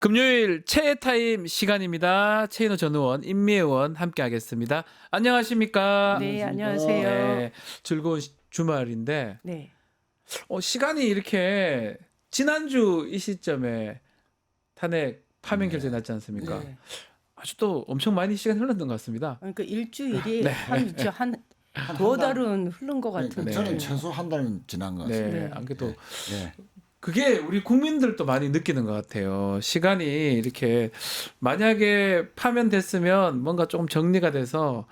금요일 최애타임 시간입니다. 최인호 전 의원, 임미애 의원 함께하겠습니다. 안녕하십니까? 네, 안녕하세요. 네, 즐거운 주말인데 네. 시간이 이렇게 지난주 이 시점에 탄핵 파면 결정이 났지 않습니까? 네. 아주 또 엄청 많이 시간이 흘렀던 것 같습니다. 그러니까 일주일이 네. 한 두어 달은 흐른 것 같은데. 네. 저는 최소 한 달은 지난 것 같습니다. 네, 네. 안 그래도 네. 그게 우리 국민들도 많이 느끼는 것 같아요. 시간이 이렇게 만약에 파면됐으면 뭔가 조금 정리가 돼서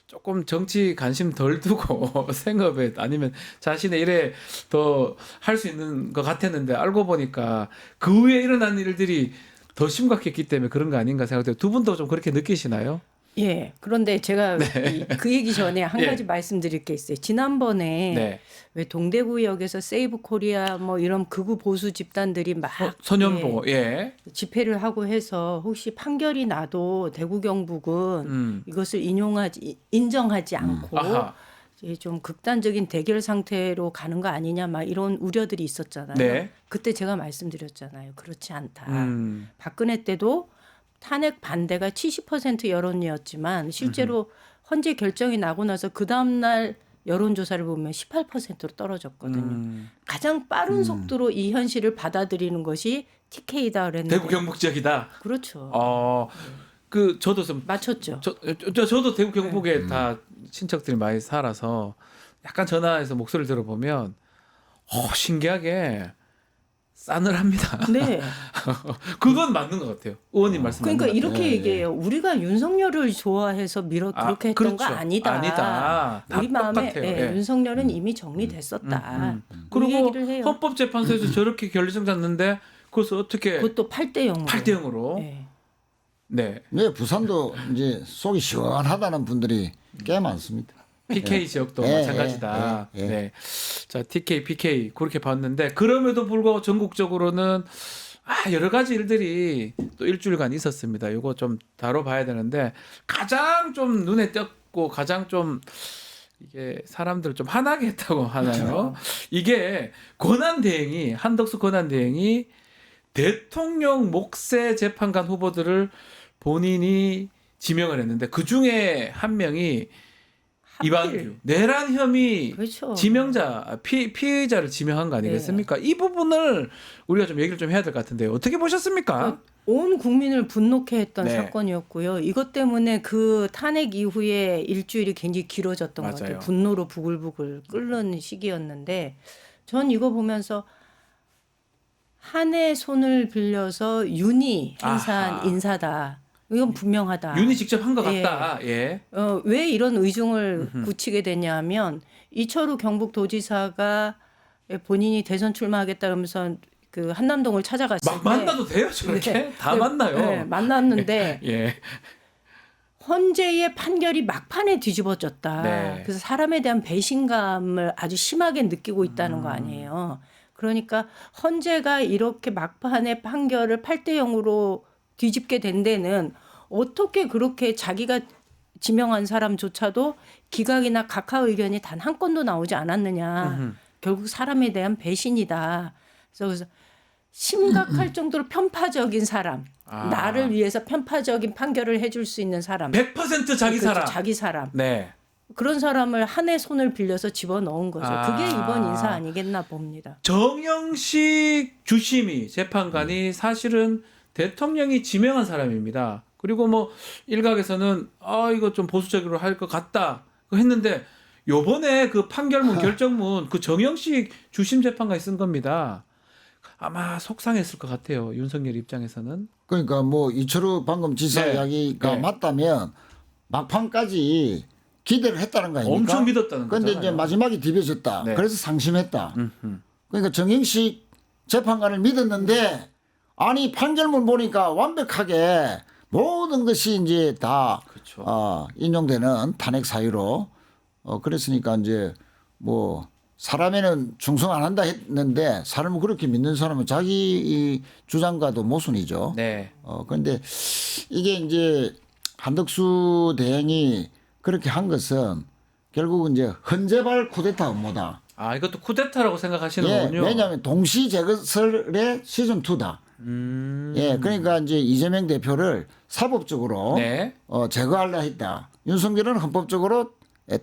조금 정치 관심 덜 두고 생업에 아니면 자신의 일에 더 할 수 있는 것 같았는데 알고 보니까 그 후에 일어난 일들이 더 심각했기 때문에 그런 거 아닌가 생각돼요. 두 분도 좀 그렇게 느끼시나요? 예. 그런데 제가 그 얘기 전에 한 예. 가지 말씀드릴 게 있어요. 지난번에 네. 왜 동대구역에서 세이브 코리아 뭐 이런 극우 보수 집단들이 막 소년보, 예. 집회를 하고 해서 혹시 판결이 나도 대구 경북은 이것을 인정하지 않고 아하. 이제 좀 극단적인 대결 상태로 가는 거 아니냐 막 이런 우려들이 있었잖아요. 네. 그때 제가 말씀드렸잖아요. 그렇지 않다. 박근혜 때도 탄핵 반대가 70% 여론이었지만 실제로 헌재 결정이 나고 나서 그 다음 날 여론조사를 보면 18%로 떨어졌거든요. 가장 빠른 속도로 이 현실을 받아들이는 것이 TK다 그랬는데. 대구 경북 지역이다. 그렇죠. 저도 좀 맞췄죠. 저도 대구 경북에 다 친척들이 많이 살아서 약간 전화해서 목소리를 들어보면 신기하게 싸늘합니다. 네. 그건 맞는 것 같아요. 의원님 말씀 그러니까 맞는 것 이렇게 네. 얘기해요. 우리가 윤석열을 좋아해서 그렇게 했던 거 그렇죠. 아니다. 아니다. 우리 다 마음에 똑같아요. 예. 윤석열은 이미 정리됐었다. 이 그리고 얘기를 해요. 헌법재판소에서 저렇게 결정 났는데 그것을 어떻게 그것도 8대 0으로. 8대 0으로 네. 네, 부산도 이제 속이 시원하다는 분들이 꽤 많습니다. PK 지역도 예, 마찬가지다. 예, 예. 네. 자, TK, PK 그렇게 봤는데 그럼에도 불구하고 전국적으로는 여러 가지 일들이 또 일주일간 있었습니다. 이거 좀 다뤄봐야 되는데 가장 좀 눈에 띄었고 가장 좀 이게 사람들 좀 화나게 했다고 하나요? 이게 권한대행이 한덕수 권한대행이 대통령 목세 재판관 후보들을 본인이 지명을 했는데 그 중에 한 명이 이방규 내란 혐의 그렇죠. 지명자 피의자를 지명한 거 아니겠습니까? 이 부분을 우리가 좀 얘기를 좀 해야 될 것 같은데요. 어떻게 보셨습니까? 온 국민을 분노케 했던 네. 사건이었고요. 이것 때문에 그 탄핵 이후에 일주일이 굉장히 길어졌던 것 같아요. 맞아요. 분노로 부글부글 끓는 시기였는데 전 이거 보면서 한의 손을 빌려서 윤희 행사한 아하. 인사다. 이건 분명하다. 윤이 직접 한 것 예. 같다. 예. 왜 이런 의중을 굳히게 되냐면 이철우 경북도지사가 본인이 대선 출마하겠다 그러면서 그 한남동을 찾아갔을 막 때 만나도 돼요, 저렇게? 네. 다 네. 만나요. 네, 만났는데 예. 헌재의 판결이 막판에 뒤집어졌다. 네. 그래서 사람에 대한 배신감을 아주 심하게 느끼고 있다는 거 아니에요. 그러니까 헌재가 이렇게 막판에 판결을 8대 0으로 뒤집게 된 데는 어떻게 그렇게 자기가 지명한 사람조차도 기각이나 각하 의견이 단 한 건도 나오지 않았느냐. 결국 사람에 대한 배신이다. 그래서 심각할 정도로 편파적인 사람. 나를 위해서 편파적인 판결을 해줄 수 있는 사람. 100% 자기 그렇죠. 사람. 자기 사람. 네. 그런 사람을 한의 손을 빌려서 집어넣은 거죠. 그게 아. 이번 인사 아니겠나 봅니다. 정영식 주심이 재판관이 사실은 대통령이 지명한 사람입니다. 그리고 뭐 일각에서는 이거 좀 보수적으로 할 것 같다 했는데 요번에 그 판결문 결정문 그 정영식 주심 재판관이 쓴 겁니다. 아마 속상했을 것 같아요. 윤석열 입장에서는. 그러니까 뭐 이철우 방금 지사 네. 이야기가 네. 맞다면 막판까지 기대를 했다는 거 아닙니까? 엄청 믿었다는 그런데 거잖아요. 이제 마지막에 뒤집어졌다. 네. 그래서 상심했다. 그러니까 정영식 재판관을 믿었는데 아니 판결문 보니까 완벽하게 모든 것이 이제 다 그렇죠. 인용되는 탄핵 사유로 그랬으니까 이제 뭐 사람에는 충성 안 한다 했는데 사람을 그렇게 믿는 사람은 자기 이 주장과도 모순이죠. 네. 그런데 이게 이제 한덕수 대행이 그렇게 한 것은 결국은 이제 헌재발 쿠데타 업무다. 이것도 쿠데타라고 생각하시는 거군요. 왜냐하면 동시 재건설의 시즌 2다. 예, 그러니까 이제 이재명 대표를 사법적으로 네. 제거하려 했다. 윤석열은 헌법적으로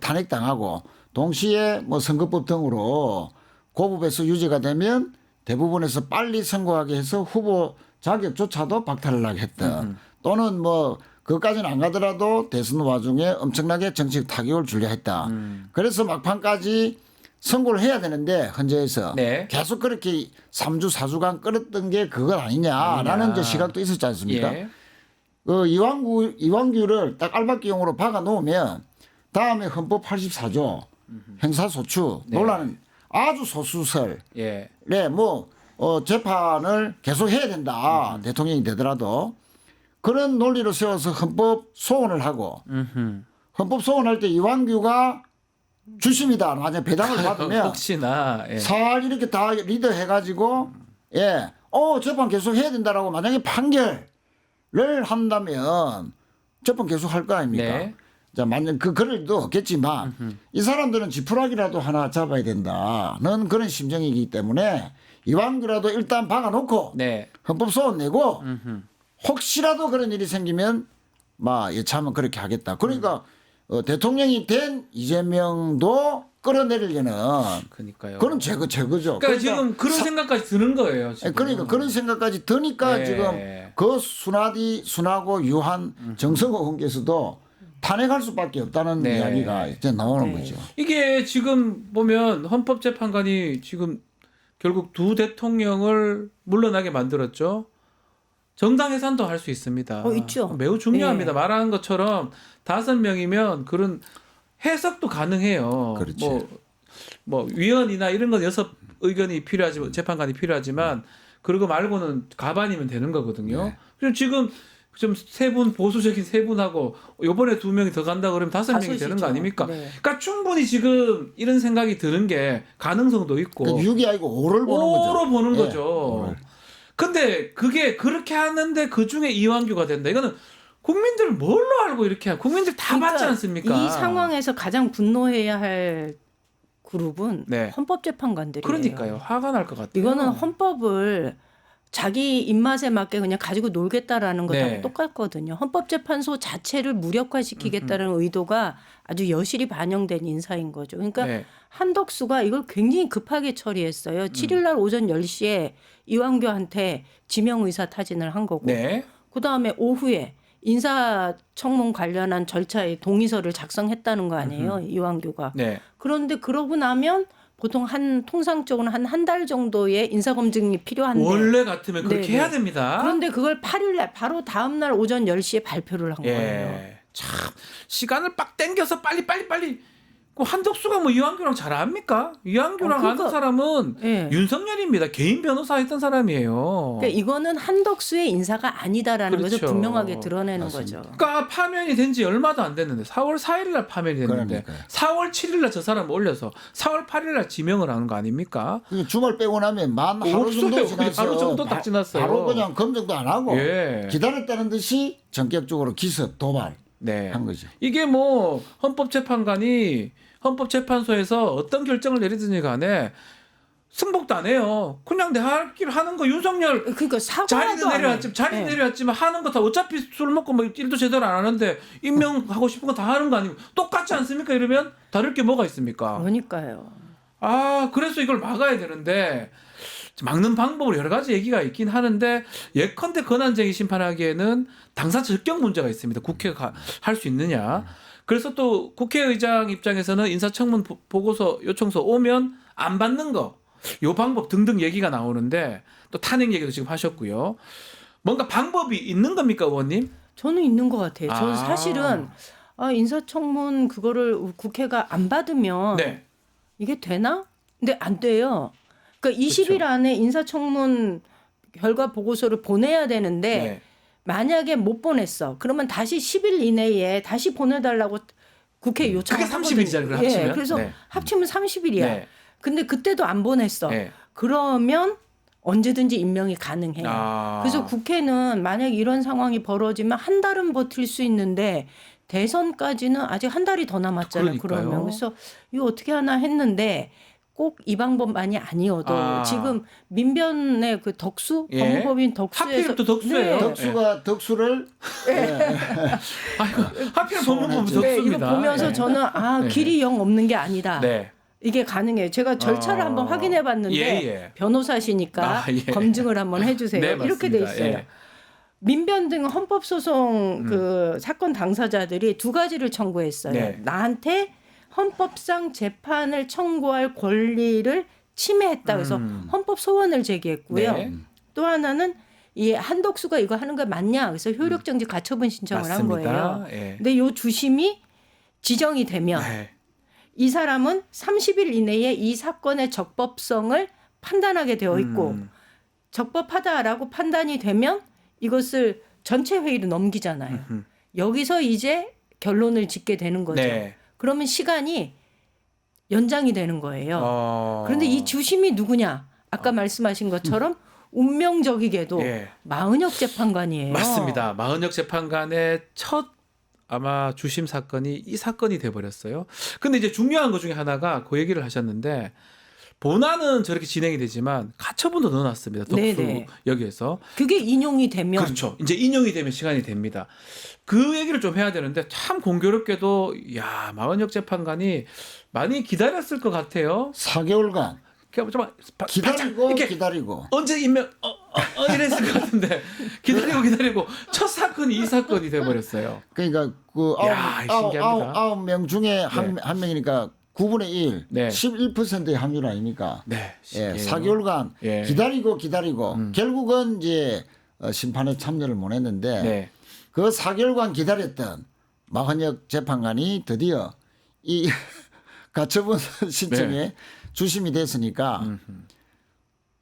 탄핵당하고 동시에 뭐 선거법 등으로 고법에서 유죄가 되면 대부분에서 빨리 선고하게 해서 후보 자격조차도 박탈하려고 했다. 또는 뭐 그것까지는 안 가더라도 대선 와중에 엄청나게 정치적 타격을 주려 했다. 그래서 막판까지 선고를 해야 되는데 헌재에서 네. 계속 그렇게 3주 4주간 끌었던 게 그것 아니냐라는 이제 시각도 있었지 않습니까? 예. 그 이완규를 딱 알박기용으로 박아 놓으면 다음에 헌법 84조 형사소추 네. 논란은 아주 소수설 예. 네, 재판을 계속 해야 된다. 대통령이 되더라도 그런 논리로 세워서 헌법 소원을 하고 헌법 소원할 때 이완규가 주심이다. 만약 배당을 받으면 혹시나 예. 잘 이렇게 다 리더해가지고 재판 계속 해야 된다라고 만약에 판결을 한다면 재판 계속 할 거 아닙니까? 네. 자, 만약 그럴 일도 없겠지만 이 사람들은 지푸라기라도 하나 잡아야 된다는 그런 심정이기 때문에 이완규라도 일단 박아놓고 네. 헌법 소원 내고 혹시라도 그런 일이 생기면 예참은 그렇게 하겠다. 그러니까 대통령이 된 이재명도 끌어내리려는 그러니까요. 그런 제거죠. 그러니까 지금 그런 생각까지 드는 거예요. 지금. 그러니까 그런 생각까지 드니까 네. 지금 그 순하고 유한 정성호 의원께서도 탄핵할 수밖에 없다는 네. 이야기가 이제 나오는 네. 거죠. 이게 지금 보면 헌법재판관이 지금 결국 두 대통령을 물러나게 만들었죠. 정당 해산도 할 수 있습니다. 있죠. 매우 중요합니다. 네. 말하는 것처럼 5명이면 그런 해석도 가능해요. 그렇지. 뭐 위원이나 이런 건 6 의견이 필요하지만 재판관이 필요하지만 그거 말고는 가반이면 되는 거거든요. 네. 그럼 지금 좀 세 분 보수적인 세 분하고 이번에 2명이 더 간다 그러면 5명이 되는 거 아닙니까? 네. 그러니까 충분히 지금 이런 생각이 드는 게 가능성도 있고 그러니까 6이 아니고 5를 보는 거죠. 오로 보는 예, 거죠. 오를. 근데 그게 그렇게 하는데 그 중에 이완규가 된다. 이거는 국민들 뭘로 알고 이렇게 국민들 다 그러니까 받지 않습니까? 이 상황에서 가장 분노해야 할 그룹은 네. 헌법재판관들이에요. 그러니까요. 화가 날 것 같아요. 이거는 헌법을 자기 입맛에 맞게 그냥 가지고 놀겠다라는 거하고 네. 똑같거든요. 헌법재판소 자체를 무력화시키겠다는 의도가 아주 여실히 반영된 인사인 거죠. 그러니까 네. 한덕수가 이걸 굉장히 급하게 처리했어요. 7일 날 오전 10시에 이완규한테 지명 의사 타진을 한 거고 네. 그다음에 오후에 인사청문 관련한 절차에 동의서를 작성했다는 거 아니에요. 이완규가. 네. 그런데 그러고 나면 보통 통상적으로 한 달 정도의 인사검증이 필요한데 원래 같으면 그렇게 네네. 해야 됩니다. 그런데 그걸 8일 날 바로 다음 날 오전 10시에 발표를 한 거예요. 예. 참 시간을 빡 당겨서 빨리 그 한덕수가 뭐 이완규랑 잘 압니까? 이완규랑 그러니까- 아는 사람은 예. 윤석열입니다. 개인 변호사 했던 사람이에요. 그러니까 이거는 한덕수의 인사가 아니다라는 그렇죠. 것을 분명하게 드러내는 맞습니다. 거죠. 그러니까 파면이 된 지 얼마도 안 됐는데 4월 4일 날 파면이 됐는데 그러니까요. 4월 7일 날 저 사람 올려서 4월 8일 날 지명을 하는 거 아닙니까? 그러니까 주말 빼고 나면 만 하루 없어요. 정도 지났어요. 하루 정도 딱 지났어요. 바로 그냥 검증도 안 하고 예. 기다렸다는 듯이 전격적으로 기습 도발한 네. 거죠. 이게 뭐 헌법재판관이 헌법재판소에서 어떤 결정을 내리든지 간에 승복도 안 해요. 그냥 내 할 길 하는 거 윤석열 그러니까 자리는 사과도 안 내려왔지만 해. 예. 내려왔지만 하는 거 다 어차피 술 먹고 뭐 일도 제대로 안 하는데 임명하고 싶은 거 다 하는 거 아니고 똑같지 않습니까? 이러면 다를 게 뭐가 있습니까? 그러니까요. 그래서 이걸 막아야 되는데 막는 방법으로 여러 가지 얘기가 있긴 하는데 예컨대 권한쟁의 심판하기에는 당사 적격 문제가 있습니다. 국회가 할 수 있느냐. 그래서 또 국회의장 입장에서는 인사청문 보고서 요청서 오면 안 받는 거. 요 방법 등등 얘기가 나오는데 또 탄핵 얘기도 지금 하셨고요. 뭔가 방법이 있는 겁니까, 의원님? 저는 있는 것 같아요. 저는 아. 사실은 인사청문 그거를 국회가 안 받으면 네. 이게 되나? 근데 안 돼요. 그러니까 20일 안에 인사청문 결과 보고서를 보내야 되는데 네. 만약에 못 보냈어. 그러면 다시 10일 이내에 다시 보내달라고 국회에 요청을 그게 30일이잖아요, 하거든요. 합치면. 그래서 네. 합치면 30일이야. 네. 근데 그때도 안 보냈어. 네. 그러면 언제든지 임명이 가능해요. 그래서 국회는 만약 이런 상황이 벌어지면 한 달은 버틸 수 있는데 대선까지는 아직 한 달이 더 남았잖아요. 그러니까요. 그러면 그래서 이거 어떻게 하나 했는데 꼭 이 방법만이 아니어도 지금 민변의 그 덕수 예. 법무법인 덕수에서 하필 또 덕수예요. 덕수가 덕수를 아이고, 하필 법무법 소원했죠. 네, 이거 덕수입니다. 보면서 예. 저는 네. 길이 영 없는 게 아니다. 네. 이게 가능해요. 제가 절차를 한번 확인해 봤는데 예. 변호사시니까 예. 검증을 한번 해주세요. 네, 이렇게 돼 맞습니다. 있어요. 예. 민변 등 헌법소송 그 사건 당사자들이 두 가지를 청구했어요. 네. 나한테 헌법상 재판을 청구할 권리를 침해했다. 그래서 헌법 소원을 제기했고요. 네. 또 하나는 이 한덕수가 이거 하는 거 맞냐? 그래서 효력정지 가처분 신청을 한 거예요. 맞습니다. 예. 근데 요 주심이 지정이 되면 네. 이 사람은 30일 이내에 이 사건의 적법성을 판단하게 되어 있고 적법하다라고 판단이 되면 이것을 전체 회의로 넘기잖아요. 여기서 이제 결론을 짓게 되는 거죠. 네. 그러면 시간이 연장이 되는 거예요. 그런데 이 주심이 누구냐? 아까 말씀하신 것처럼 운명적이게도 예. 마은혁 재판관이에요. 맞습니다. 마은혁 재판관의 첫 아마 주심 사건이 이 사건이 돼 버렸어요. 근데 이제 중요한 것 중에 하나가 그 얘기를 하셨는데 본안은 저렇게 진행이 되지만 가처분도 넣어놨습니다. 덕수 네네. 여기에서. 그게 인용이 되면 그렇죠. 이제 인용이 되면 시간이 됩니다. 그 얘기를 좀 해야 되는데 참 공교롭게도 야 마은혁 재판관이 많이 기다렸을 것 같아요. 4개월간 그냥 좀 기다리고 이렇게 기다리고 언제 임명 이랬을 것 같은데 기다리고 첫 사건이 이 사건이 돼버렸어요. 그러니까 그 야, 신기합니다. 9명 중에 한 명이니까 9분의 1, 네. 11%의 확률 아닙니까? 네, 예, 신기해요. 4개월간 예. 기다리고 결국은 이제 심판에 참여를 못 했는데 네. 그 4개월간 기다렸던 마은혁 재판관이 드디어 이 가처분 신청에 네. 주심이 됐으니까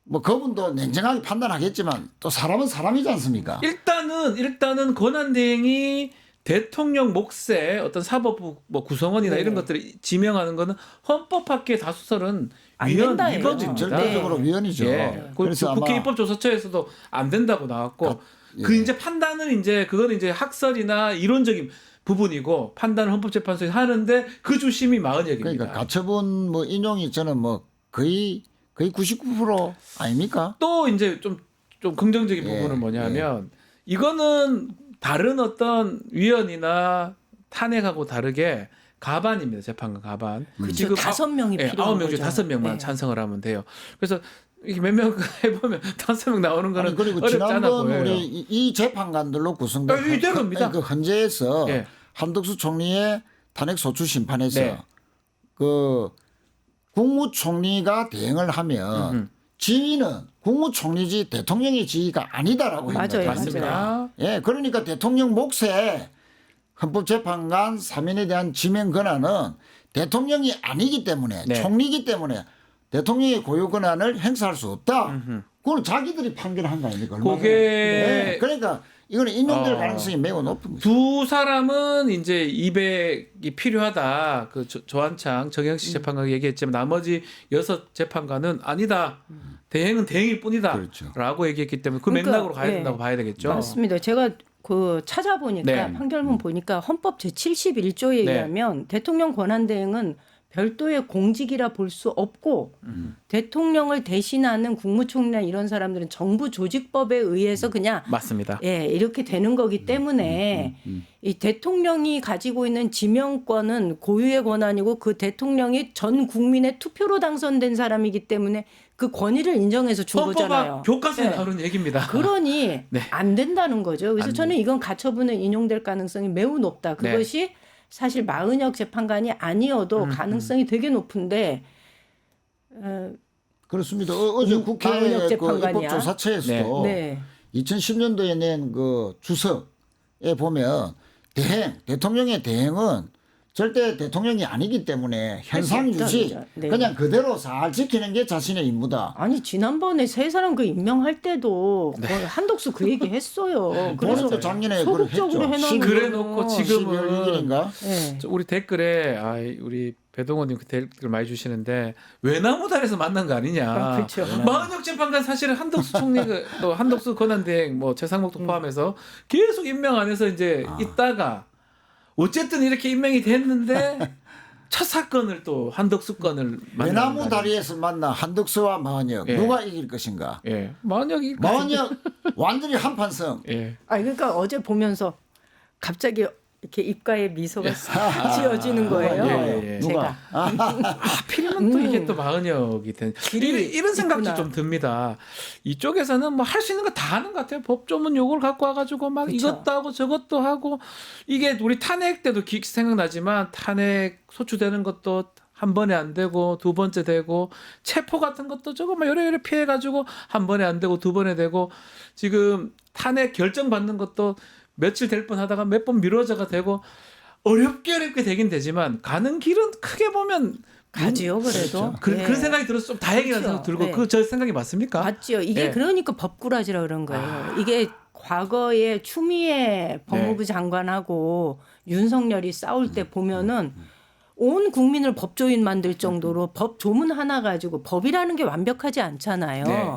뭐 그분도 냉정하게 판단하겠지만 또 사람은 사람이지 않습니까? 일단은 권한대행이 대통령 몫의 어떤 사법부 뭐 구성원이나 네. 이런 것들을 지명하는 거는 헌법학계 다수설은 안 위헌 된다예요. 위법입니다. 절대적으로 위헌이죠. 예. 그래서 국회 아마 입법조사처에서도 안 된다고 나왔고 그 예. 이제 판단은 이제 그거는 이제 학설이나 이론적인 부분이고 판단을 헌법재판소에서 하는데 그 주심이 마은혁입니다. 그러니까 가처분 뭐 인용이 저는 뭐 거의 99% 아닙니까? 또 이제 좀 긍정적인 예, 부분은 뭐냐면 이거는 다른 어떤 위헌이나 탄핵하고 다르게 가반입니다. 재판관 가반. 그렇죠. 5명이 필요한 9명 중에 거죠. 5명만 네. 찬성을 하면 돼요. 그래서 이렇게 몇 명 해보면 5명 나오는 거는 아니, 그리고 어렵지 않아 지난번 보여요. 우리 이 재판관들로 구성된 이대로입니다. 그 헌재에서 예. 한덕수 총리의 탄핵 소추 심판에서 네. 그 국무총리가 대행을 하면 지위는 국무총리지 대통령의 지위가 아니다라고 맞아요, 했습니다. 맞습니다. 예, 그러니까 대통령 몫에 헌법재판관 3인에 대한 지명 권한은 대통령이 아니기 때문에 네. 총리이기 때문에 대통령의 고유 권한을 행사할 수 없다. 그건 자기들이 판결한 거 아닙니까? 얼마 전에. 그게 네, 그러니까 이거는 인용될 어. 가능성이 매우 높은 거죠. 두 사람은 이제 200이 필요하다. 그 조한창 정영식 재판관이 얘기했지만 나머지 6 재판관은 아니다. 대행은 대행일 뿐이다. 그렇죠. 라고 얘기했기 때문에 그 그러니까, 맥락으로 가야 네. 된다고 봐야 되겠죠. 맞습니다. 제가 그 찾아보니까 네. 판결문 보니까 헌법 제71조에 네. 의하면 대통령 권한대행은 별도의 공직이라 볼 수 없고 대통령을 대신하는 국무총리나 이런 사람들은 정부 조직법에 의해서 그냥 맞습니다. 예, 이렇게 되는 거기 때문에 이 대통령이 가지고 있는 지명권은 고유의 권한이고 그 대통령이 전 국민의 투표로 당선된 사람이기 때문에 그 권위를 인정해서 준 거잖아요. 헌법학 교과서에 네. 나오는 얘기입니다. 그러니 네. 안 된다는 거죠. 그래서 안 저는 이건 가처분에 인용될 가능성이 매우 높다. 네. 그것이 사실 마은혁 재판관이 아니어도 가능성이 되게 높은데 그렇습니다. 어제 국회 마은혁 그 재판관이야. 입법조사처에서도 네. 2010년도에 낸 그 주석에 보면 대통령의 대행은 절대 대통령이 아니기 때문에 현상 할수 없다, 유지 그죠? 네. 그냥 그대로 잘 지키는 게 자신의 임무다. 아니 지난번에 세 사람 그 임명할 때도 뭐 한덕수 그 얘기 했어요. 그래서 본인도 작년에 그걸 했죠. 소극적으로 해놓은 그래 놓고 지금은 12월 6일인가? 네. 우리 댓글에 우리 배동원님 그 댓글 많이 주시는데 외나무다리에서 만난 거 아니냐. 아, 그렇죠. 마은혁 재판관 사실은 한덕수 총리 또 한덕수 권한대행 뭐 최상목도 포함해서 계속 임명 안에서 이제 있다가 어쨌든 이렇게 임명이 됐는데 첫 사건을 또 한덕수 건을 외나무 만난다는- 다리에서 만나 한덕수와 마은혁 예. 누가 이길 것인가? 예. 마은혁이 마은혁 완전히 한판성. 예. 아 그러니까 어제 보면서 갑자기 이렇게 입가에 미소가 싹 지어지는 거예요. 예, 예. 누가? 제가 하필이면 또 이게 또 마은혁이 된 이런 생각도 있구나. 좀 듭니다. 이쪽에서는 뭐 할 수 있는 거 다 하는 것 같아요. 법조문 요걸 갖고 와가지고 막 그쵸. 이것도 하고 저것도 하고 이게 우리 탄핵 때도 생각나지만 탄핵 소추되는 것도 한 번에 안 되고 두 번째 되고 체포 같은 것도 저거 막 여러 피해가지고 한 번에 안 되고 두 번에 되고 지금 탄핵 결정 받는 것도 며칠 될 뻔하다가 몇 번 미뤄져가 되고 어렵게 되긴 되지만 가는 길은 크게 보면 가지요 그래도. 그런 생각이 들어서 좀 다행이라는 그렇죠. 생각 들고 네. 그 저 생각이 맞습니까? 맞죠. 이게 예. 그러니까 법꾸라지라 그런 거예요. 이게 과거에 추미애 법무부 네. 장관하고 윤석열이 싸울 때 보면은 온 국민을 법조인 만들 정도로 법 조문 하나 가지고 법이라는 게 완벽하지 않잖아요. 네.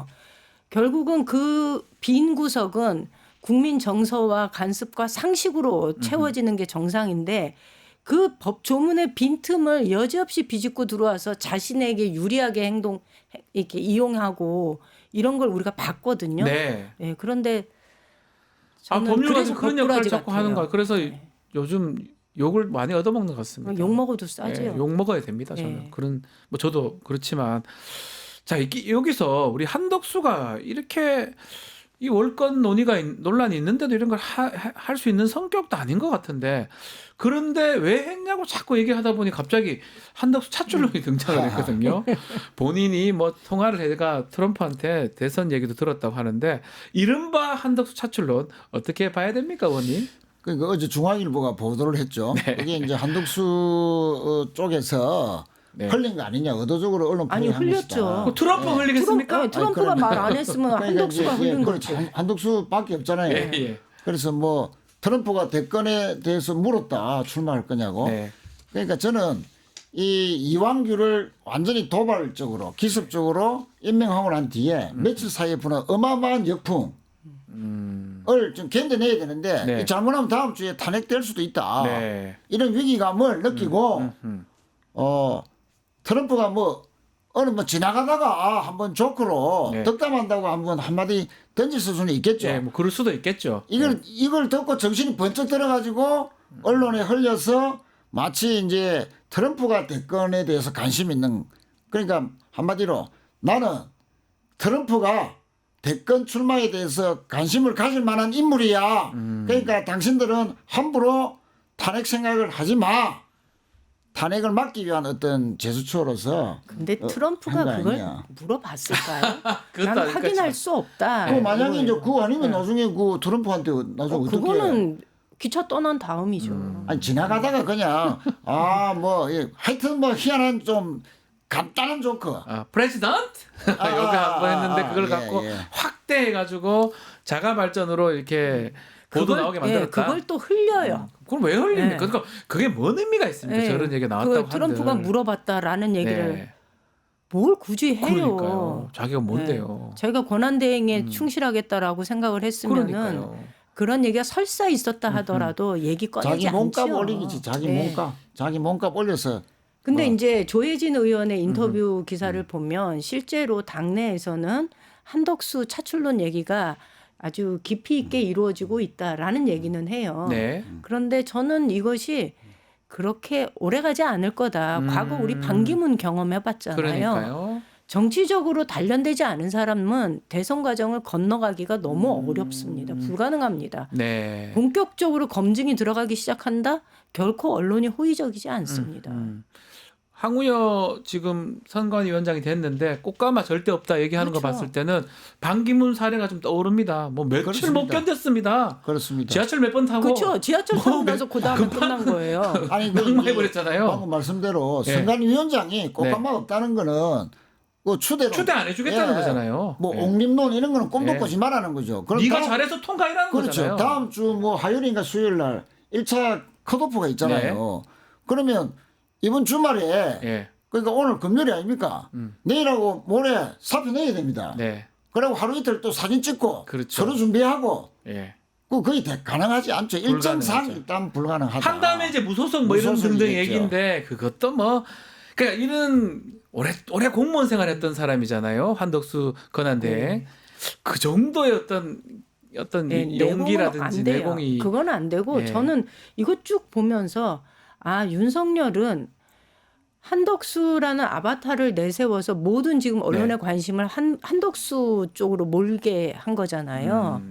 결국은 그 빈 구석은 국민 정서와 간섭과 상식으로 채워지는 게 정상인데 그 법 조문의 빈틈을 여지없이 비집고 들어와서 자신에게 유리하게 이렇게 이용하고 이런 걸 우리가 봤거든요. 네. 네, 그런데 아 저는 법률가도 그래서 그런 역할을 법꾸라지 자꾸 하는 같아요. 거야. 그래서 네. 요즘 욕을 많이 얻어먹는 것 같습니다. 욕 먹어도 싸지요. 예, 욕 먹어야 됩니다. 저는 네. 그런 뭐 저도 그렇지만 자 여기서 우리 한덕수가 이렇게 이 월권 논란이 있는데도 이런 걸 할 수 있는 성격도 아닌 것 같은데 그런데 왜 했냐고 자꾸 얘기하다 보니 갑자기 한덕수 차출론이 등장을 했거든요. 본인이 뭐 통화를 해가 트럼프한테 대선 얘기도 들었다고 하는데 이른바 한덕수 차출론 어떻게 봐야 됩니까, 의원님? 그러니까 어제 중앙일보가 보도를 했죠. 그게 이제 한덕수 쪽에서 네. 흘린 거 아니냐 의도적으로 언론 아니, 플레이한 흘렸죠. 것이다. 그 트럼프 흘리겠습니까? 트럼프가 아니, 말 안 했으면 그러니까 한덕수가 이제 흘린 그렇지. 거죠. 한덕수밖에 없잖아요. 예, 예. 그래서 뭐 트럼프가 대권에 대해서 물었다 출마할 거냐고. 네. 그러니까 저는 이 이왕규를 완전히 도발적으로 기습적으로 임명하고 난 뒤에 며칠 사이에 부는 어마어마한 역풍을 좀 견뎌내야 되는데 네. 이 잘못하면 다음 주에 탄핵될 수도 있다. 네. 이런 위기감을 느끼고 트럼프가 뭐 어느 뭐 지나가다가 한번 조크로 네. 덕담한다고 한번 한마디 던졌을 수는 있겠죠. 예, 뭐 그럴 수도 있겠죠. 이걸 듣고 정신이 번쩍 들어가지고 언론에 흘려서 마치 이제 트럼프가 대권에 대해서 관심 있는 그러니까 한마디로 나는 트럼프가 대권 출마에 대해서 관심을 가질 만한 인물이야. 그러니까 당신들은 함부로 탄핵 생각을 하지 마. 탄핵을 막기 위한 어떤 제스처로서 근데 한 트럼프가 거 그걸 아니냐. 물어봤을까요? 그것도 나는 아닐 확인할 거지만. 수 없다. 그 만약에 이거예요. 이제 그거 아니면 나중에 그 트럼프한테 나중에 어떻게 그거는 기차 떠난 다음이죠. 아니 지나가다가 그냥 뭐 하여튼 뭐 희한한 좀 간단한 조크. 아, 프레지던트 여기 한번 했는데 그걸 예, 갖고 예. 확대해가지고 자가 발전으로 이렇게 보도 나오게 만들었다. 그걸 또 흘려요. 그럼 왜 흘립니까? 예. 그러니까 그게 뭔 의미가 있습니까? 예. 저런 얘기가 나왔다고 그 트럼프가 한들. 물어봤다라는 얘기를 네. 뭘 굳이 해요. 그러니까요. 자기가 뭔데요? 저희가 권한대행에 충실하겠다라고 생각을 했으면은 그러니까요. 그런 얘기가 설사 있었다 하더라도 얘기 꺼내지 자기 몸값 않죠. 올리기지. 자기 네. 몸값. 자기 몸값 올려서 근데 뭐. 이제 조혜진 의원의 인터뷰 기사를 보면 실제로 당내에서는 한덕수 차출론 얘기가 아주 깊이 있게 이루어지고 있다라는 얘기는 해요. 네. 그런데 저는 이것이 그렇게 오래가지 않을 거다. 과거 우리 반기문 경험해봤잖아요. 그러니까요. 정치적으로 단련되지 않은 사람은 대선 과정을 건너가기가 너무 어렵습니다. 불가능합니다. 네. 본격적으로 검증이 들어가기 시작한다? 결코 언론이 호의적이지 않습니다. 황우여 지금 선관위원장이 됐는데 꽃가마 절대 없다 얘기하는 거 그렇죠. 봤을 때는 반기문 사례가 좀 떠오릅니다. 뭐 며칠 그렇습니다. 못 견뎠습니다. 그렇습니다. 지하철 몇 번 타고 그렇죠. 지하철 타고 뭐 나서 그 다음에 끝난 거예요. 아니 낙마해버렸잖아요. 방금 말씀대로 예. 선관위원장이 꽃가마 없다는 거는 그 추대로 초대 안 해주겠다는 예. 거잖아요. 뭐 예. 옹림론 이런 거는 꿈도 예. 꾸지 말라는 거죠. 그럼 네가 다음- 잘해서 통과이라는 그렇죠. 거잖아요. 다음 주 뭐 화요일인가 수요일 날 1차 컷오프가 있잖아요. 그러면 이번 주말에 예. 그러니까 오늘 금요일이 아닙니까? 내일하고 모레 사표 내야 됩니다. 네. 그리고 하루 이틀 또 사진 찍고 그렇죠. 서류 준비하고 예. 그 거의 가능하지 않죠. 일정상 불가능하죠. 일단 불가능하다. 한 다음에 이제 무소속 뭐 이런 등등 무소속이겠죠. 얘기인데 그것도 뭐 그러니까 이런 오래 공무원 생활했던 사람이잖아요. 한덕수 권한대행. 그 정도의 어떤 네, 용기라든지 내공은 안 돼요. 내공이 그건 안 되고 예. 저는 이거 쭉 보면서 윤석열은 한덕수라는 아바타를 내세워서 모든 지금 언론의 네. 관심을 한덕수 쪽으로 몰게 한 거잖아요.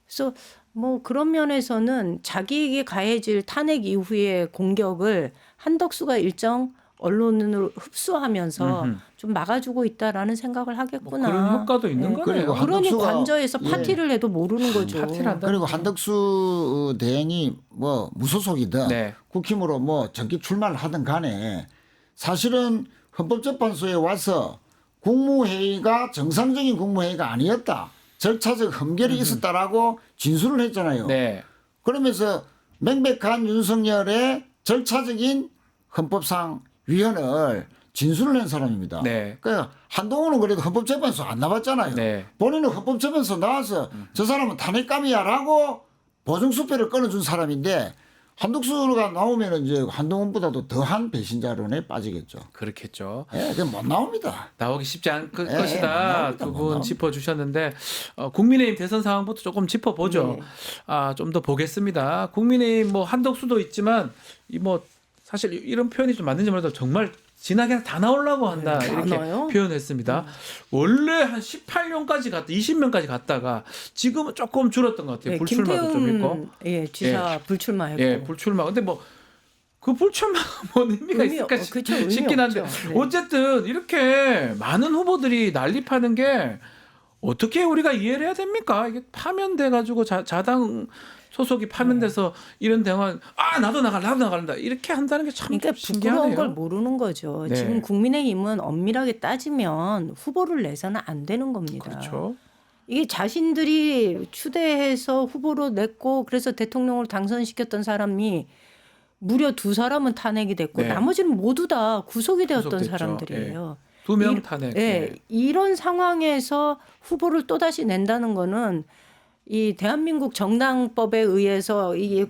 그래서 뭐 그런 면에서는 자기에게 가해질 탄핵 이후의 공격을 한덕수가 일정 언론으로 흡수하면서 좀 막아주고 있다라는 생각을 뭐 하겠구나. 그런 효과도 있는 예. 거네요. 그리고 그러니 한덕수가- 관저에서 예. 파티를 해도 모르는 거죠. 파티를 한다. 그리고 한덕수 대행이 뭐 무소속이든 네. 국힘으로 뭐 정기 출마를 하든 간에 사실은 헌법재판소에 와서 국무회의가 정상적인 국무회의가 아니었다. 절차적 흠결이 있었다라고 진술을 했잖아요. 네. 그러면서 명백한 윤석열의 절차적인 헌법상 위헌을 진술을 한 사람입니다. 네. 그러니까 한동훈은 그래도 헌법재판소 안 나왔잖아요. 네. 본인은 헌법재판소 나와서 저 사람은 탄핵감이야라고 보증수표를 끊어준 사람인데 한덕수가 나오면 이제 한동훈보다도 더한 배신자론에 빠지겠죠. 그렇겠죠. 예, 그냥 못 나옵니다. 나오기 쉽지 않을 예, 것이다. 나옵니다. 두 못 분 나옵니다. 짚어주셨는데 국민의힘 대선 상황부터 조금 짚어보죠. 네. 좀 더 보겠습니다. 국민의힘 뭐 한덕수도 있지만 이 뭐 사실 이런 표현이 좀 맞는지 몰라도 정말 진하게 다 나오려고 한다 네, 이렇게 많아요. 표현했습니다. 원래 한 18명까지 갔다 20명까지 갔다가 지금은 조금 줄었던 것 같아요. 네, 불출마도 좀 있고. 지사 불출마했고. 예, 불출마. 근데 뭐 그 불출마가 뭔 의미가 있을까 그쵸, 의미 싶긴 한데 없죠. 네. 어쨌든 이렇게 많은 후보들이 난립하는 게 어떻게 우리가 이해를 해야 됩니까? 이게 파면돼 가지고 자당 소속이 파면돼서 이런 대화 나도 나간다 이렇게 한다는 게 참 그러니까 신기하네요. 부끄러운 걸 모르는 거죠. 네. 지금 국민의힘은 엄밀하게 따지면 후보를 내서는 안 되는 겁니다. 그렇죠. 이게 자신들이 추대해서 후보로 냈고 그래서 대통령을 당선시켰던 사람이 무려 2사람은 탄핵이 됐고 네. 나머지는 모두 다 구속이 되었던 구속됐죠. 사람들이에요. 2명 이- 탄핵. 예, 이런 상황에서 후보를 또다시 낸다는 거는 이 대한민국 정당법에 의해서 이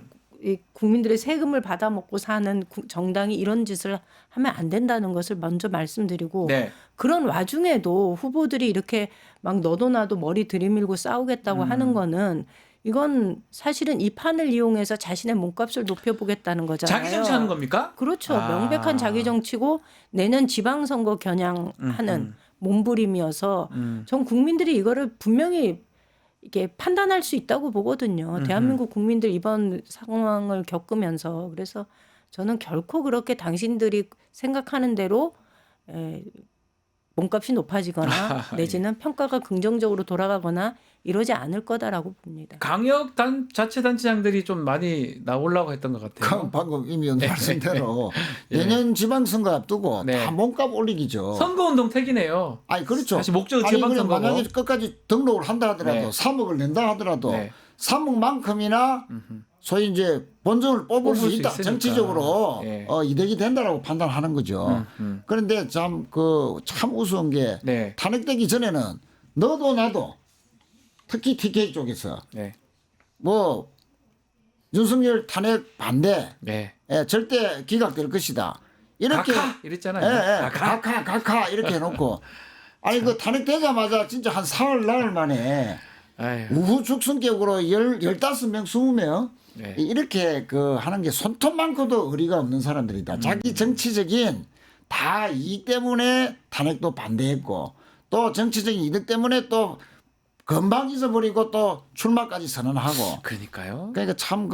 국민들의 세금을 받아먹고 사는 정당이 이런 짓을 하면 안 된다는 것을 먼저 말씀드리고 네. 그런 와중에도 후보들이 이렇게 막 너도 나도 머리 들이밀고 싸우겠다고 하는 거는 이건 사실은 이 판을 이용해서 자신의 몸값을 높여보겠다는 거잖아요. 자기 정치하는 겁니까? 그렇죠. 아. 명백한 자기 정치고 내년 지방선거 겨냥하는 몸부림이어서 전 국민들이 이거를 분명히 이게 판단할 수 있다고 보거든요. 대한민국 국민들 이번 상황을 겪으면서 그래서 저는 결코 그렇게 당신들이 생각하는 대로 몸값이 높아지거나 내지는 평가가 긍정적으로 돌아가거나 이러지 않을 거다라고 봅니다. 강역 자치단체장들이 좀 많이 나오려고 했던 것 같아요. 방금 이미 말씀대로 내년 지방선거 앞두고 네. 다 몸값 올리기죠. 선거운동 택이네요. 아니 그렇죠. 사실 목적은 아니 그냥 지방선거고. 만약에 끝까지 등록을 한다 하더라도 네. 3억을 낸다 하더라도 네. 3억만큼이나 소위 이제 본전을 뽑을 수 뽑을 수 있다. 있으니까. 정치적으로 예. 이득이 된다라고 판단하는 거죠. 그런데 참 우스운 게 네. 탄핵되기 전에는 너도 나도 특히 TK 쪽에서 네. 뭐 윤석열 탄핵 반대 네. 절대 기각될 것이다. 이렇게 각하 이랬잖아요. 각하 이렇게 해놓고 아니 그 탄핵되자마자 진짜 한 사흘 나흘 만에 아유. 우후 축성격으로 15명 20명 네. 이렇게 하는 게 손톱만큼도 의리가 없는 사람들이다. 자기 정치적인 다 이익 때문에 탄핵도 반대했고 또 정치적인 이득 때문에 또 금방 잊어버리고 또 출마까지 선언하고 그러니까요. 그러니까 참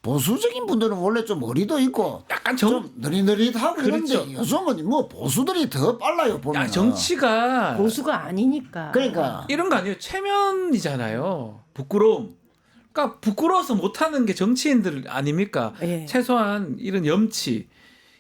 보수적인 분들은 원래 좀 어리도 있고 약간 좀 느릿느릿하고 그렇죠. 이런데 요즘은 뭐 보수들이 더 빨라요 보면. 정치가 보수가 아니니까. 그러니까 이런 거 아니에요. 체면이잖아요. 부끄러움. 그러니까 부끄러워서 못하는 게 정치인들 아닙니까? 예. 최소한 이런 염치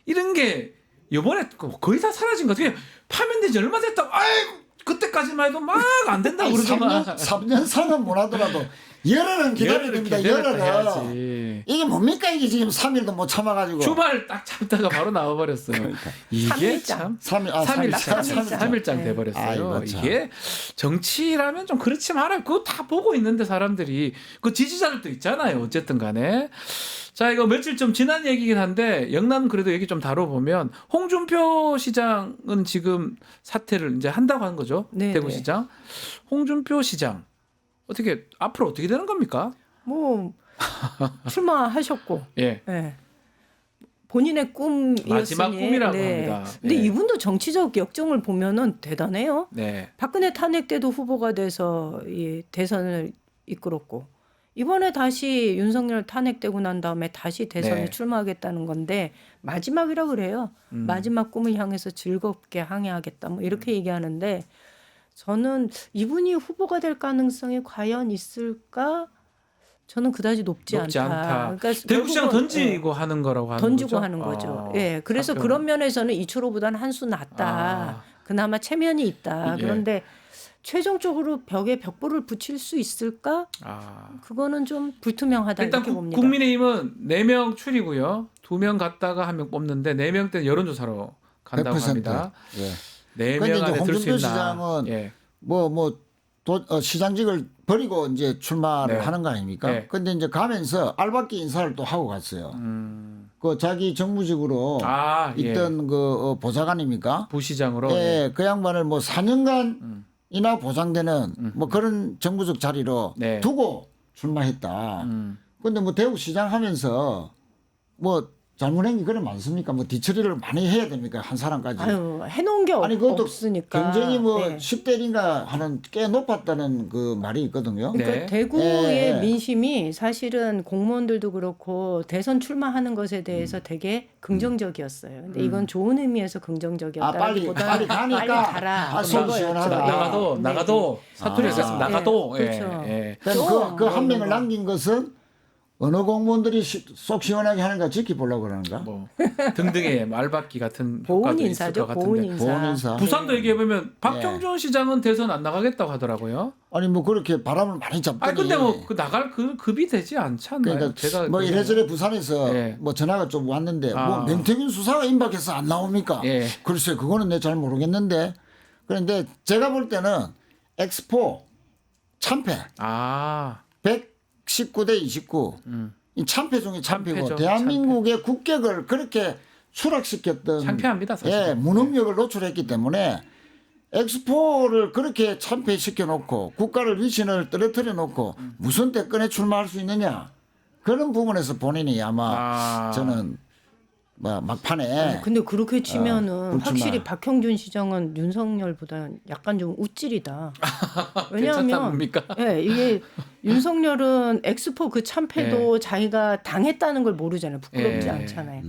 이런 게 이번에 거의 다 사라진 것 같아요. 파면된 지 얼마 됐다고 아이고 그때까지만 해도 막 안 된다고 그러더만. 3년 사는 못 하더라도 열흘은 기다려야 됩니다. 열흘은. 해야지. 이게 뭡니까 이게 지금 3일도 못 참아가지고. 주말 딱 참다가 바로 나와버렸어요. 그러니까. 이게 삼일장. 참 3일장 돼버렸어요. 아이고, 참. 이게 정치라면 좀 그렇지 말아요. 그거 다 보고 있는데 사람들이 그 지지자들도 있잖아요. 어쨌든 간에. 자, 이거 며칠 좀 지난 얘기긴 한데 영남 그래도 얘기 좀 다뤄보면 홍준표 시장은 지금 사퇴를 이제 한다고 하는 거죠. 네, 대구시장. 홍준표 시장 어떻게 앞으로 어떻게 되는 겁니까? 뭐 출마하셨고 예. 예. 본인의 꿈이었으니 마지막 꿈이라고 합니다. 근데 예. 이분도 정치적 역정을 보면은 대단해요. 네. 박근혜 탄핵 때도 후보가 돼서 이 대선을 이끌었고 이번에 다시 윤석열 탄핵되고 난 다음에 다시 대선에 네. 출마하겠다는 건데 마지막이라 그래요. 마지막 꿈을 향해서 즐겁게 항해하겠다. 뭐 이렇게 얘기하는데 저는 이분이 후보가 될 가능성이 과연 있을까? 저는 그다지 높지 않다. 그러니까 대구시장 결국은, 던지고 하는 거라고 하는 던지고 거죠? 하는 거죠. 아, 예, 그래서 답변. 그런 면에서는 이철호보다는 한 수 낫다. 아. 그나마 체면이 있다. 예. 그런데 최종적으로 벽에 벽보를 붙일 수 있을까? 아. 그거는 좀 불투명하다 일단 이렇게 봅니다. 국민의힘은 4명 출이고요. 2명 갔다가 1명 뽑는데 4명 때는 여론조사로 간다고 100%. 합니다. 예. 4명 근데 이제 안에 들 수 홍준표 있나. 시장은 예. 시장직을 버리고 이제 출마를 네. 하는 거 아닙니까? 네. 근데 이제 가면서 알박기 인사를 또 하고 갔어요. 그 자기 정무직으로 아, 예. 있던 그 보좌관입니까? 부시장으로. 예, 예. 그 양반을 뭐 4년간이나 보장되는 뭐 그런 정부적 자리로 네. 두고 출마했다. 근데 뭐 대구시장 하면서 뭐 잘못한 게 그래 많습니까? 뭐 뒤처리를 많이 해야 됩니까? 한 사람까지. 아유, 해놓은 게 아니 그것도 없으니까. 경쟁이 뭐 네. 10대인가 하는 꽤 높았다는 그 말이 있거든요. 그러니까 네. 대구의 네. 민심이 사실은 공무원들도 그렇고 대선 출마하는 것에 대해서 되게 긍정적이었어요. 근데 이건 좋은 의미에서 긍정적이었다기보다는 빨리 가니까 가라. 속 그거였죠. 시원하다. 나가도 네. 사투리에서 아. 나가도. 네, 예. 그렇죠. 예. 그럼 그 한 좀 명을 남긴 것은 어느 공무원들이 속 시원하게 하는가 지켜보려고 그러는가? 뭐 등등의 말받기 같은 보훈 효과도 있을 인사죠. 것 보훈 같은데. 인사. 보훈 인사. 부산도 얘기해 보면 박정준 시장은 대선 안 나가겠다고 하더라고요. 아니 뭐 그렇게 바람을 많이 잡더니. 아 근데 뭐 그 나갈 그 급이 되지 않지 않나요? 그러니까 제가 뭐 그- 이래저래 부산에서 예. 뭐 전화가 좀 왔는데 아. 뭐 명태균 수사가 임박해서 안 나옵니까? 예. 글쎄 그거는 내가 잘 모르겠는데 그런데 제가 볼 때는 엑스포 참패 아 119대 29 이 참패 중에 참패고 참패죠, 대한민국의 국격을 그렇게 추락시켰던 창피합니다 사실. 예, 무능력을 노출했기 때문에 엑스포를 그렇게 참패시켜 놓고 국가를 위신을 떨어뜨려 놓고 무슨 대권에 출마할 수 있느냐 그런 부분에서 본인이 아마 아. 저는 뭐 막판에 근데 그렇게 치면은 불출마. 확실히 박형준 시장은 윤석열보다 약간 좀 우쭐이다. 왜냐하면 괜찮답니까? 예, 이게 윤석열은 엑스포 그 참패도 자기가 당했다는 걸 모르잖아요. 부끄럽지 예. 않잖아요.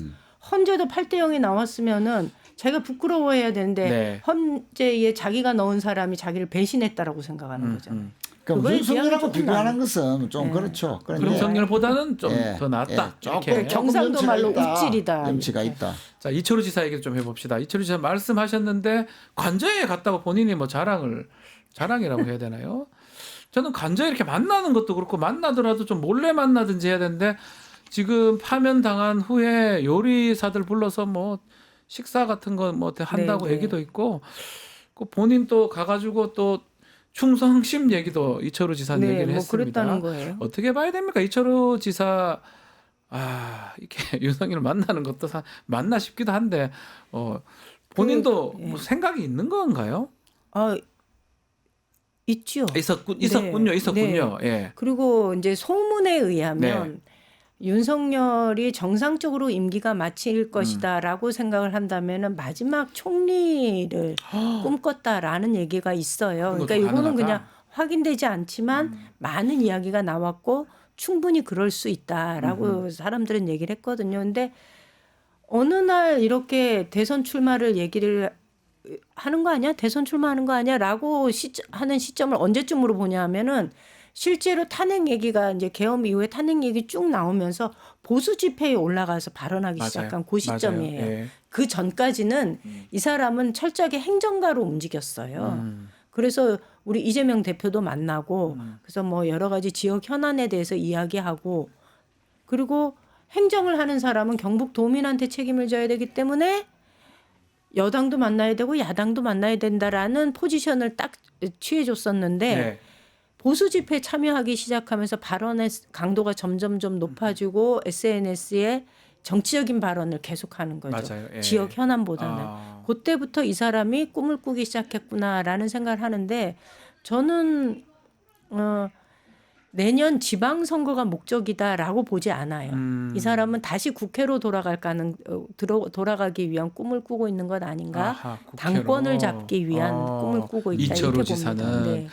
헌재도 8대 0이 나왔으면은 자기가 부끄러워해야 되는데 네. 헌재에 자기가 넣은 사람이 자기를 배신했다라고 생각하는 거잖아요. 그럼 그거에 윤석열하고 비하면 조금 비교하는 것은 좀 그렇죠. 그런데 윤석열보다는 좀 예, 더 낫다. 예, 이렇게. 조금 경상도 염치가 말로 있다. 우찔이다. 염치가 이렇게. 있다. 자 이철우 지사 얘기 좀 해봅시다. 이철우 지사 말씀하셨는데 관저에 갔다고 본인이 뭐 자랑이라고 해야 되나요? 저는 관저에 이렇게 만나는 것도 그렇고 만나더라도 좀 몰래 만나든지 해야 되는데 지금 파면 당한 후에 요리사들 불러서 뭐 식사 같은 거 뭐 한다고 네, 네. 얘기도 있고 그 본인 또 가가지고 또 충성심 얘기도 이철우 지사 네, 얘기를 뭐 했습니다. 그랬다는 거예요. 어떻게 봐야 됩니까? 이철우 지사 이렇게 윤석열을 만나는 것도 맞나 싶기도 한데 본인도 예. 뭐 생각이 있는 건가요? 아, 있죠. 있었군요. 예. 그리고 이제 소문에 의하면 윤석열이 정상적으로 임기가 마칠 것이다라고 생각을 한다면은 마지막 총리를 꿈꿨다라는 얘기가 있어요. 그것도 그러니까 이거는 가능하다? 그냥 확인되지 않지만 많은 이야기가 나왔고 충분히 그럴 수 있다라고 사람들은 얘기를 했거든요. 근데 어느 날 이렇게 대선 출마를 얘기를 하는 거 아니야? 대선 출마하는 거 아니야?라고 하는 시점을 언제쯤으로 보냐 하면은 실제로 탄핵 얘기가 이제 계엄 이후에 탄핵 얘기 쭉 나오면서 보수 집회에 올라가서 발언하기 맞아요. 시작한 그 시점이에요. 맞아요. 예. 그 전까지는 이 사람은 철저하게 행정가로 움직였어요. 그래서 우리 이재명 대표도 만나고 그래서 뭐 여러 가지 지역 현안에 대해서 이야기하고 그리고 행정을 하는 사람은 경북도민한테 책임을 져야 되기 때문에 여당도 만나야 되고 야당도 만나야 된다라는 포지션을 딱 취해줬었는데 네. 보수 집회에 참여하기 시작하면서 발언의 강도가 점점점 높아지고 SNS에 정치적인 발언을 계속하는 거죠. 맞아요. 예. 지역 현안보다는. 아. 그때부터 이 사람이 꿈을 꾸기 시작했구나라는 생각을 하는데 저는 내년 지방선거가 목적이다라고 보지 않아요. 이 사람은 다시 국회로 돌아가기 위한 꿈을 꾸고 있는 것 아닌가? 아하, 국회로. 당권을 잡기 위한 꿈을 꾸고 있다 이철호 이렇게 지사는 봅니다. 네.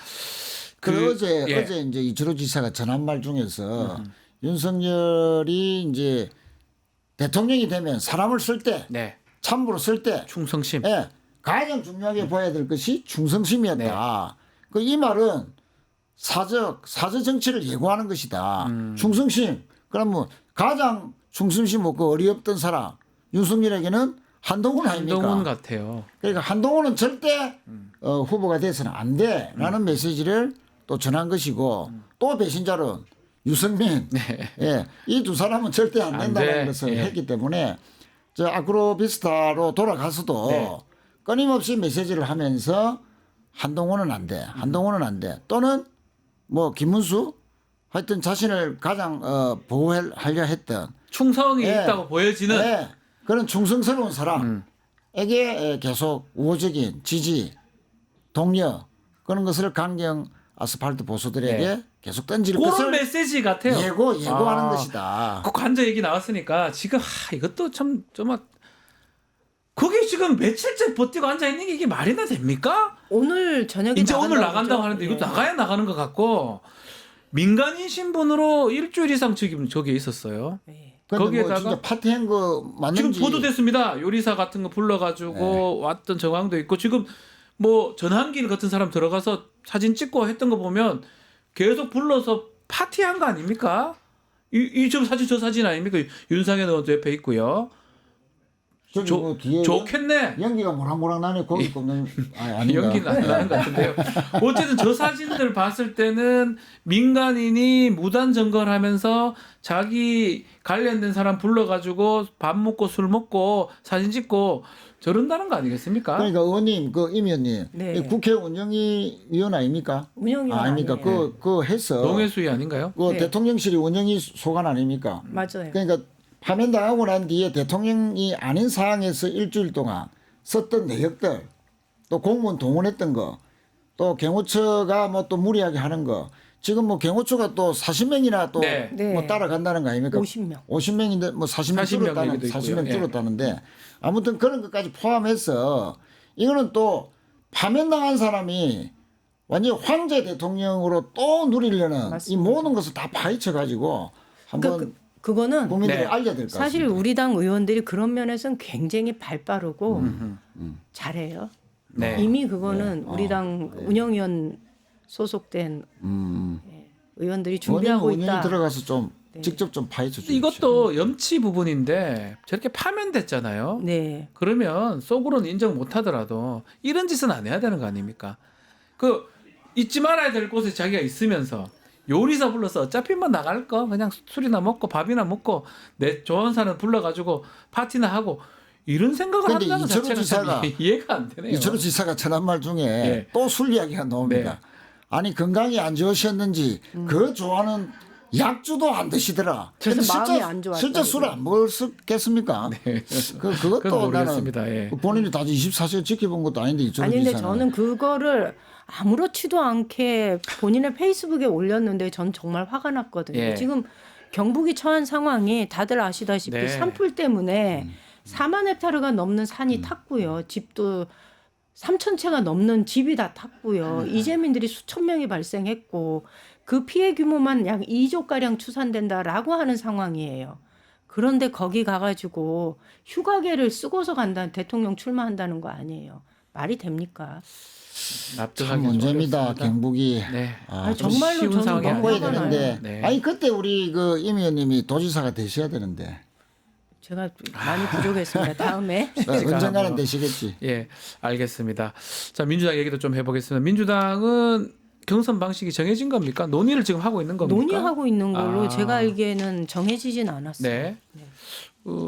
어제 예. 이제 이철호 지사가 전한 말 중에서 윤석열이 이제 대통령이 되면 사람을 쓸 때 네. 참으로 쓸 때 충성심. 예, 가장 중요하게 봐야 될 것이 충성심이었다. 그 이 말은 사저 정치를 예고하는 것이다. 충성심. 그럼 뭐 가장 충성심 없고 어리없던 사람 윤석열에게는 한동훈 아닙니까? 한동훈 같아요. 그러니까 한동훈은 절대 후보가 돼서는 안 돼라는 메시지를 또 전한 것이고 또 배신자로 유승민, 예, 이 두 사람은 절대 안 안 된다는 돼. 것을 예. 했기 때문에 저 아크로비스타로 돌아가서도 네. 끊임없이 메시지를 하면서 한동훈은 안 돼, 한동훈은 안 돼. 또는 뭐 김문수 하여튼 자신을 가장 보호하려 했던 충성이 예. 있다고 보여지는 예, 그런 충성스러운 사람에게 계속 우호적인 지지, 동료 그런 것을 강경 아스팔트 보수들에게 네. 계속 던질 그런 것을 메시지 같아요. 예고하는 아. 것이다. 그 관저 얘기 나왔으니까 지금 이것도 좀 막 거기 지금 며칠째 버티고 앉아 있는 게 이게 말이나 됩니까? 오늘 저녁에 이제 오늘 나간다고 나간다고 그러죠? 하는데 예. 이거 나가야 나가는 것 같고 민간인 신분으로 일주일 이상 지금 저기에 있었어요. 예. 근데 뭐 거기에다가 진짜 파티한 거 맞는지 지금 보도됐습니다. 요리사 같은 거 불러가지고 왔던 정황도 있고 지금 뭐 전환길 같은 사람 들어가서 사진 찍고 했던 거 보면 계속 불러서 파티한 거 아닙니까? 저 사진 저 사진 아닙니까? 윤상현 의원도 옆에 있고요. 저기 뭐 뒤에 좋겠네. 연기가 모락모락 나네. 고기 굽는 아닌가? 연기는 안 나는 것 같은데요. 어쨌든 저 사진들 봤을 때는 민간인이 무단 점거하면서 자기 관련된 사람 불러가지고 밥 먹고 술 먹고 사진 찍고 저런다는 거 아니겠습니까? 그러니까 의원님, 임 의원님, 네. 이 국회 운영위 위원 아닙니까? 운영위원 아닙니까? 아니에요. 그 해서 농해수위 아닌가요? 그 네. 대통령실이 운영위 소관 아닙니까? 맞아요. 그러니까 파면당하고 난 뒤에 대통령이 아닌 상황에서 일주일 동안 썼던 내역들, 또 공무원 동원했던 거, 또 경호처가 뭐 또 무리하게 하는 거, 지금 뭐 경호처가 또 40명이나 또 네. 뭐 네. 따라간다는 거 아닙니까? 50명. 50명인데 뭐 40명 40명 줄었다는 얘기도 있고요. 40명 예. 줄었다는데 아무튼 그런 것까지 포함해서 이거는 또 파면당한 사람이 완전 황제 대통령으로 또 누리려는 이 맞습니다. 모든 것을 다 파헤쳐 가지고 한번 그러니까 그거는 국민들이 네. 알려야 될 것 같습니다. 사실 우리 당 의원들이 그런 면에서는 굉장히 발 빠르고 잘해요. 네. 이미 그거는 우리 당 운영위원 소속된 의원들이 준비하고 원인 있다. 들어가서 좀 직접 좀 파헤쳐 주십시오. 이것도 염치 부분인데 저렇게 파면됐잖아요. 네. 그러면 속으로는 인정 못 하더라도 이런 짓은 안 해야 되는 거 아닙니까? 그 잊지 말아야 될 곳에 자기가 있으면서 요리사 불러서 어차피 뭐 나갈 거 그냥 술이나 먹고 밥이나 먹고 내 좋아하는 사람 불러가지고 파티나 하고 이런 생각을 근데 한다는 이철호 자체가 참 지사가- 이해가 안 되네요. 이철호 지사가 전한 말 중에 예. 또 술 이야기가 나옵니다. 네. 아니 건강이 안 좋으셨는지 그 좋아하는 약주도 안 드시더라. 그래서 근데 마음이 안 좋았다고. 실제 술을 안 먹었겠습니까? 그것도 그건 나는 모르겠습니다. 예. 본인이 다 24시간 지켜본 것도 아닌데 이철호 아니 근데 지사는. 저는 그거를 아무렇지도 않게 본인의 페이스북에 올렸는데 전 정말 화가 났거든요. 예. 지금 경북이 처한 상황이 다들 아시다시피 네. 산불 때문에 4만 헥타르가 넘는 산이 탔고요. 집도 3천 채가 넘는 집이 다 탔고요. 이재민들이 수천 명이 발생했고 그 피해 규모만 약 2조 가량 추산된다라고 하는 상황이에요. 그런데 거기 가가지고 휴가계를 쓰고서 간다는 대통령 출마한다는 거 아니에요. 말이 됩니까? 납득하기 참 문제입니다. 어렵습니다. 경북이. 네. 아니, 좀 정말로 쉬운 저는 상황이 너무 바꿔야 아니에요. 화가 나요. 되는데 네. 아니 그때 우리 임 의원님이 도지사가 되셔야 되는데 제가 많이 부족했습니다. 다음에. 언젠가는 되시겠지. 예, 알겠습니다. 자, 민주당 얘기도 좀 해보겠습니다. 민주당은 경선 방식이 정해진 겁니까? 논의를 지금 하고 있는 겁니까? 논의하고 있는 걸로 아. 제가 알기에는 정해지진 않았어요. 네.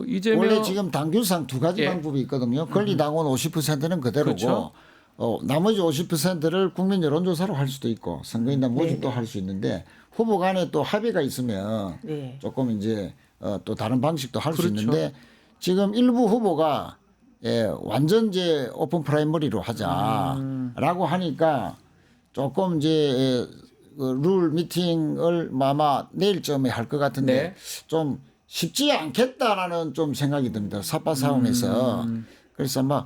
이재명 원래 지금 당규상 두 가지 예. 방법이 있거든요. 권리당원 50%는 그대로고 그렇죠. 나머지 50%를 국민 여론조사로 할 수도 있고 선거인단 모집도 할 수 있는데 후보 간에 또 합의가 있으면 네. 조금 이제 또 다른 방식도 할 수 그렇죠. 있는데 지금 일부 후보가 완전 이제 오픈 프라이머리로 하자라고 하니까 조금 이제 룰 미팅을 아마 내일쯤에 할 것 같은데 네. 좀 쉽지 않겠다라는 좀 생각이 듭니다. 삽바 싸움에서. 그래서 아마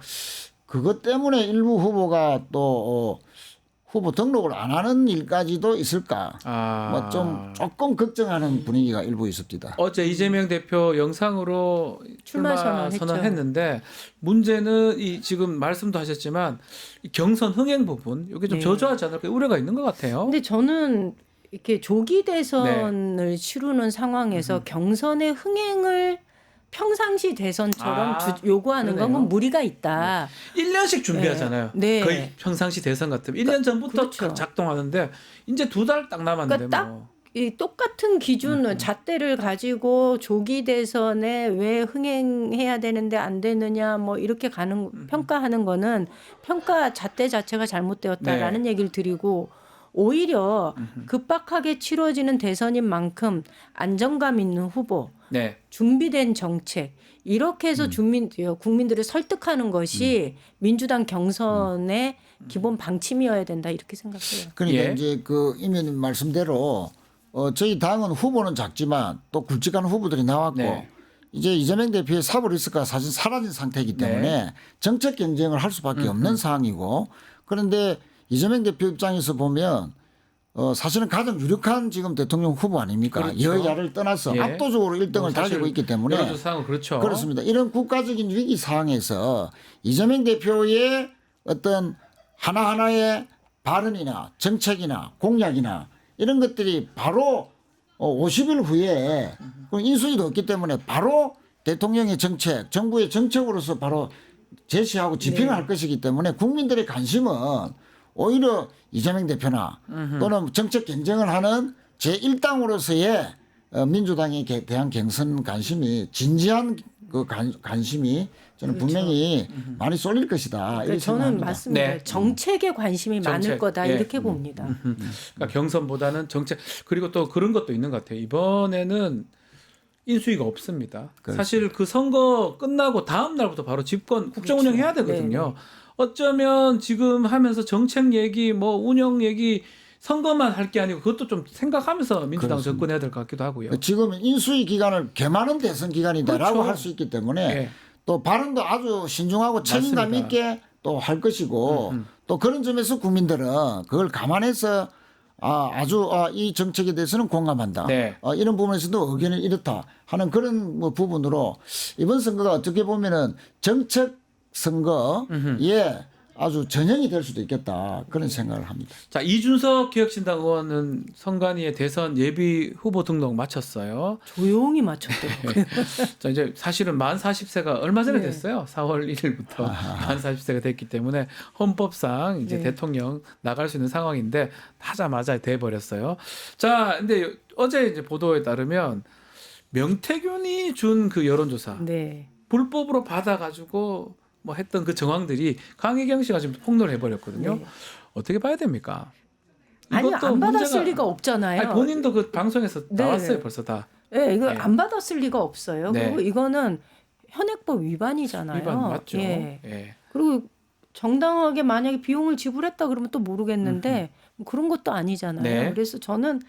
그것 때문에 일부 후보가 또 후보 등록을 안 하는 일까지도 있을까. 뭐 좀 조금 걱정하는 분위기가 일부 있습니다. 어제 이재명 대표 영상으로 출마 출마 선언했죠. 선언했는데 문제는 이 지금 말씀도 하셨지만 이 경선 흥행 부분 이게 좀 네. 저조하지 않을까 우려가 있는 것 같아요. 근데 저는 이렇게 조기 대선을 치르는 상황에서 경선의 흥행을 평상시 대선처럼 요구하는 건 그러네요. 무리가 있다. 1년씩 준비하잖아요. 네. 거의 평상시 대선 같으면 1년 전부터 그렇죠. 작동하는데 이제 2달 딱 남았는데 그러니까 뭐. 이 똑같은 기준 잣대를 가지고 조기 대선에 왜 흥행해야 되는데 안 되느냐 뭐 이렇게 가는 평가하는 거는 평가 잣대 자체가 잘못되었다라는 얘기를 드리고 오히려 급박하게 치러지는 대선인 만큼 안정감 있는 후보, 네. 준비된 정책 이렇게 해서 국민들을 설득하는 것이 민주당 경선의 기본 방침이어야 된다 이렇게 생각해요. 그러니까 예. 이제 그 임 의원님 말씀대로 저희 당은 후보는 작지만 또 굵직한 후보들이 나왔고 네. 이제 이재명 대표의 사법 리스크가 사실 사라진 상태이기 때문에 정책 경쟁을 할 수밖에 없는 상황이고 그런데 이재명 대표 입장에서 보면 사실은 가장 유력한 지금 대통령 후보 아닙니까? 그렇죠. 여야를 떠나서 예. 압도적으로 1등을 달리고 있기 때문에 여론조사하고 그렇죠. 그렇습니다. 이런 국가적인 위기 상황에서 이재명 대표의 어떤 하나하나의 발언이나 정책이나 공약이나 이런 것들이 바로 50일 후에 인수위도 없기 때문에 바로 대통령의 정책, 정부의 정책으로서 바로 제시하고 집행을 할 것이기 때문에 국민들의 관심은 오히려 이재명 대표나 또는 정책 경쟁을 하는 제1당으로서의 민주당에 대한 경선 관심이 진지한 그 관심이 저는 분명히 많이 쏠릴 것이다. 이렇게 그러니까 저는 생각합니다. 맞습니다. 네. 정책에 관심이 많을 정책. 거다 예. 이렇게 봅니다. 그러니까 경선보다는 정책 그리고 또 그런 것도 있는 것 같아요. 이번에는 인수위가 없습니다. 사실 그 선거 끝나고 다음 날부터 바로 집권 국정 운영해야 되거든요. 어쩌면 지금 하면서 정책 얘기 뭐 운영 얘기 선거만 할 게 아니고 그것도 좀 생각하면서 민주당 그렇습니다. 접근해야 될 것 같기도 하고요. 지금 인수위 기간을 개많은 대선 기간이다라고 그렇죠. 할 수 있기 때문에 예. 또 발언도 아주 신중하고 책임감 맞습니다. 있게 또 할 것이고 또 그런 점에서 국민들은 그걸 감안해서 아주 이 정책에 대해서는 공감한다. 네. 이런 부분에서도 의견이 이렇다 하는 그런 뭐 부분으로 이번 선거가 어떻게 보면은 정책 선거에 아주 전형이 될 수도 있겠다 그런 생각을 합니다. 자, 이준석 기획신당 의원은 선관위의 대선 예비 후보 등록 마쳤어요. 조용히 맞췄더라고요. 자, 이제 사실은 만 40세가 얼마 전에 네. 됐어요. 4월 1일부터 만 40세가 됐기 때문에 헌법상 이제 네. 대통령 나갈 수 있는 상황인데 하자마자 돼 버렸어요. 자, 근데 어제 이제 보도에 따르면 명태균이 준 그 여론조사 네. 불법으로 받아가지고 뭐 했던 그 정황들이 강혜경 씨가 지금 폭로를 해버렸거든요. 네. 어떻게 봐야 됩니까? 아니 이것도 안 받았을 문제가- 리가 없잖아요. 아니, 본인도 그 방송에서 네. 나왔어요 벌써 다. 네, 이거 예. 안 받았을 리가 없어요. 네. 그리고 이거는 현행법 위반이잖아요. 위반 맞죠. 예. 예. 그리고 정당하게 만약에 비용을 지불했다 그러면 또 모르겠는데 뭐 그런 것도 아니잖아요. 네. 그래서 저는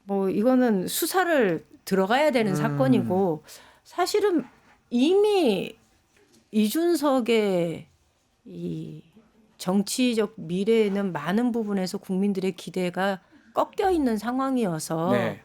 뭐 이거는 수사를 들어가야 되는 사건이고 사실은 이미 이준석의 이 정치적 미래에는 많은 부분에서 국민들의 기대가 꺾여 있는 상황이어서 네.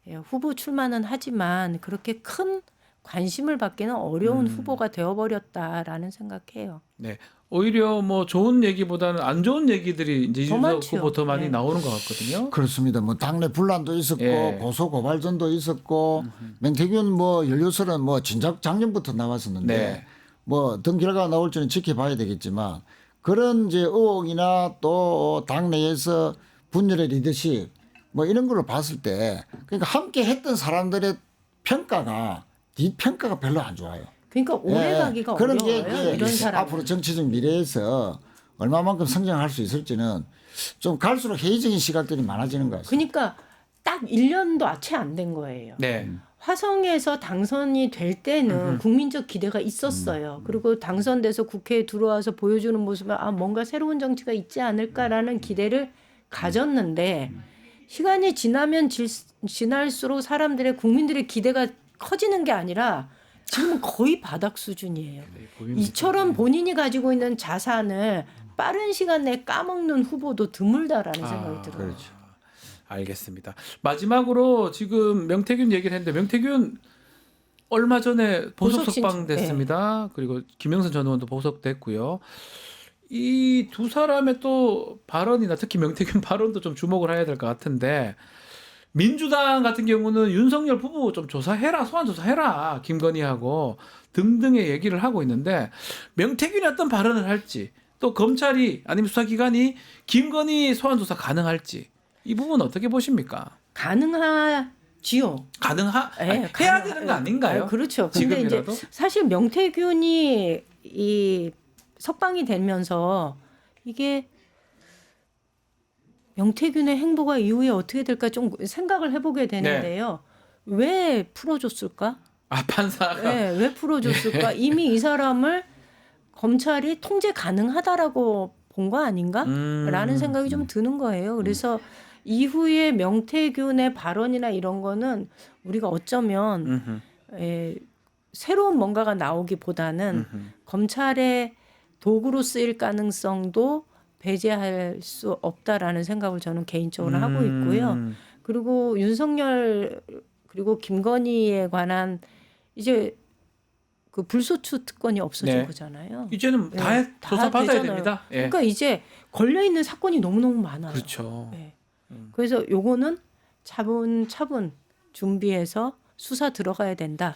예, 후보 출마는 하지만 그렇게 큰 관심을 받기는 어려운 후보가 되어버렸다라는 생각해요. 네. 오히려 뭐 좋은 얘기보다는 안 좋은 얘기들이 이제 더 이준석 많죠. 후보 더 많이 네. 나오는 것 같거든요. 그렇습니다. 뭐 당내 분란도 있었고 예. 고소 고발전도 있었고 맹태균 뭐 연루설은 뭐 진작 작년부터 나왔었는데 네. 뭐 어떤 결과가 나올지는 지켜봐야 되겠지만 그런 이제 의혹이나 또 당내에서 분열의 리더십 뭐 이런 걸로 봤을 때 그러니까 함께 했던 사람들의 평가가 뒷평가가 별로 안 좋아요. 그러니까 오래 가기가 그런 어려워요. 게 이런 사람. 앞으로 정치적 미래에서 얼마만큼 성장할 수 있을지는 좀 갈수록 회의적인 시각들이 많아지는 것 같습니다. 그러니까 딱 1년도 채 안 된 거예요. 네. 화성에서 당선이 될 때는 국민적 기대가 있었어요. 그리고 당선돼서 국회에 들어와서 보여주는 모습은 아 뭔가 새로운 정치가 있지 않을까라는 기대를 가졌는데 시간이 지나면 지날수록 사람들의 국민들의 기대가 커지는 게 아니라 지금은 거의 바닥 수준이에요. 이처럼 본인이 가지고 있는 자산을 빠른 시간 내에 까먹는 후보도 드물다라는 생각이 들어요. 그렇죠. 알겠습니다. 마지막으로 지금 명태균 얘기를 했는데 명태균 얼마 전에 보석 보석 신청. 석방됐습니다. 그리고 김영선 전 의원도 보석됐고요. 이 두 사람의 또 발언이나 특히 명태균 발언도 좀 주목을 해야 될 것 같은데 민주당 같은 경우는 윤석열 부부 좀 조사해라, 소환 조사해라, 김건희하고 등등의 얘기를 하고 있는데 명태균이 어떤 발언을 할지 또 검찰이 아니면 수사기관이 김건희 소환 조사 가능할지 이 부분 어떻게 보십니까? 가능하지요. 해야 되는 거 아닌가요? 그렇죠. 근데 지금이라도? 이제 사실 명태균이 이 석방이 되면서 이게 명태균의 행보가 이후에 어떻게 될까 좀 생각을 해보게 되는데요. 왜 풀어줬을까? 아 판사가 네, 왜 풀어줬을까? 이미 이 사람을 검찰이 통제 가능하다라고 본 거 아닌가? 라는 생각이 좀 드는 거예요. 그래서 이후에 명태균의 발언이나 이런 거는 우리가 어쩌면 새로운 뭔가가 나오기보다는 검찰의 도구로 쓰일 가능성도 배제할 수 없다라는 생각을 저는 개인적으로 하고 있고요. 그리고 윤석열 그리고 김건희에 관한 이제 그 불소추 특권이 없어진 네. 거잖아요. 이제는 다 조사 받아야 되잖아요. 됩니다. 예. 그러니까 이제 걸려 있는 사건이 너무너무 많아요. 그렇죠. 네. 그래서 요거는 차분차분 준비해서 수사 들어가야 된다.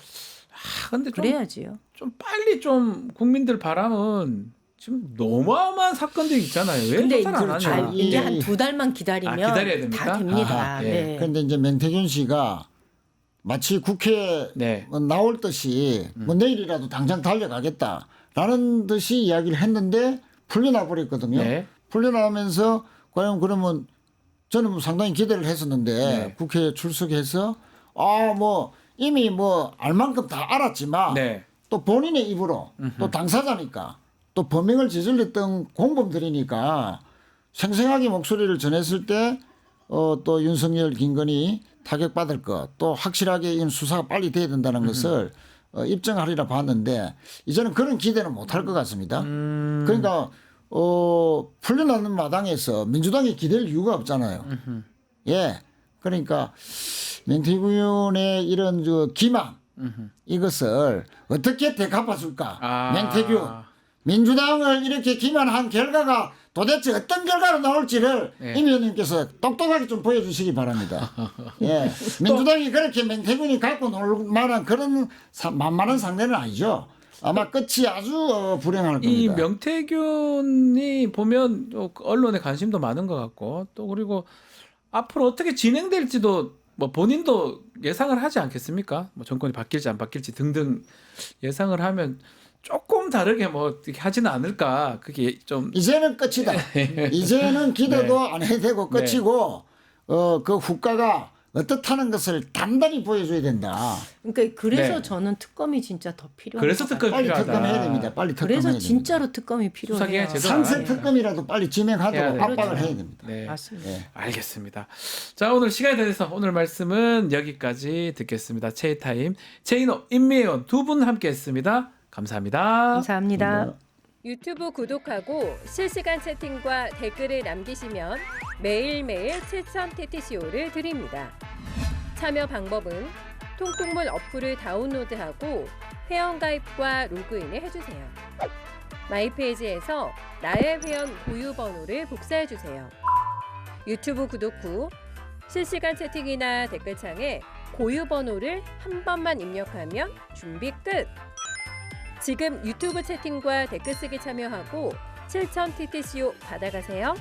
아, 근데 좀, 그래야지요. 좀 빨리 좀 국민들 바람은 지금 너무한 사건들이 있잖아요. 왜 근데 조사를 안 이제 하냐? 이게 한 2달만 기다리면 기다려야 됩니까? 다 됩니다. 아하, 예. 네. 그런데 이제 명태균 씨가 마치 국회에 네. 뭐 나올 듯이 뭐 내일이라도 당장 달려가겠다라는 듯이 이야기를 했는데 풀려나 버렸거든요. 네. 풀려나면서 과연 그러면 저는 뭐 상당히 기대를 했었는데 네. 국회에 출석해서 뭐 이미 뭐 알 만큼 다 알았지만 네. 또 본인의 입으로 또 당사자니까 또 범행을 저질렀던 공범들이니까 생생하게 목소리를 전했을 때 또 윤석열 김건희 타격받을 것 또 확실하게 이 수사가 빨리 돼야 된다는 것을 입증하리라 봤는데 이제는 그런 기대는 못할 것 같습니다. 그러니까 풀려나는 마당에서 민주당이 기댈 이유가 없잖아요. 예, 그러니까 명태균의 이런 기만 이것을 어떻게 되갚아줄까? 명태균 민주당을 이렇게 기만한 결과가 도대체 어떤 결과로 나올지를 네. 임 의원님께서 똑똑하게 좀 보여주시기 바랍니다. 예, 민주당이 그렇게 명태균이 갖고 놀 만한 그런 만만한 상대는 아니죠. 아마 끝이 아주 불행할 겁니다. 이 명태균이 보면 또 언론에 관심도 많은 것 같고 또 그리고 앞으로 어떻게 진행될지도 뭐 본인도 예상을 하지 않겠습니까? 뭐 정권이 바뀔지 안 바뀔지 등등 예상을 하면 조금 다르게 뭐 이렇게 하지는 않을까 그게 좀 이제는 끝이다. 이제는 기대도 안 해도 되고 끝이고 그 후과가 어떻다는 것을 단단히 보여줘야 된다. 그러니까 그래서 네. 저는 특검이 진짜 더 필요해요. 그래서 특검이 빨리 필요하다. 특검해야 됩니다. 빨리 특검해야 그래서 됩니다. 진짜로 특검이 수사기관이 필요해요. 제대로 상세 하니까. 특검이라도 빨리 해야 진행하도록 돼요. 압박을 그렇죠. 해야 됩니다. 네. 맞습니다. 예. 알겠습니다. 자, 오늘 시간이 돼서 오늘 말씀은 여기까지 듣겠습니다. 체이타임, 체인호, 임미애원 두 분 함께했습니다. 감사합니다. 감사합니다. 유튜브 구독하고 실시간 채팅과 댓글을 남기시면 매일매일 7점 TTCO를 드립니다. 참여 방법은 통통문 어플을 다운로드하고 회원가입과 로그인을 해주세요. 마이페이지에서 나의 회원 고유 번호를 복사해주세요. 유튜브 구독 후 실시간 채팅이나 댓글창에 고유 번호를 한 번만 입력하면 준비 끝! 지금 유튜브 채팅과 댓글 쓰기 참여하고 실천 TTCO 받아가세요.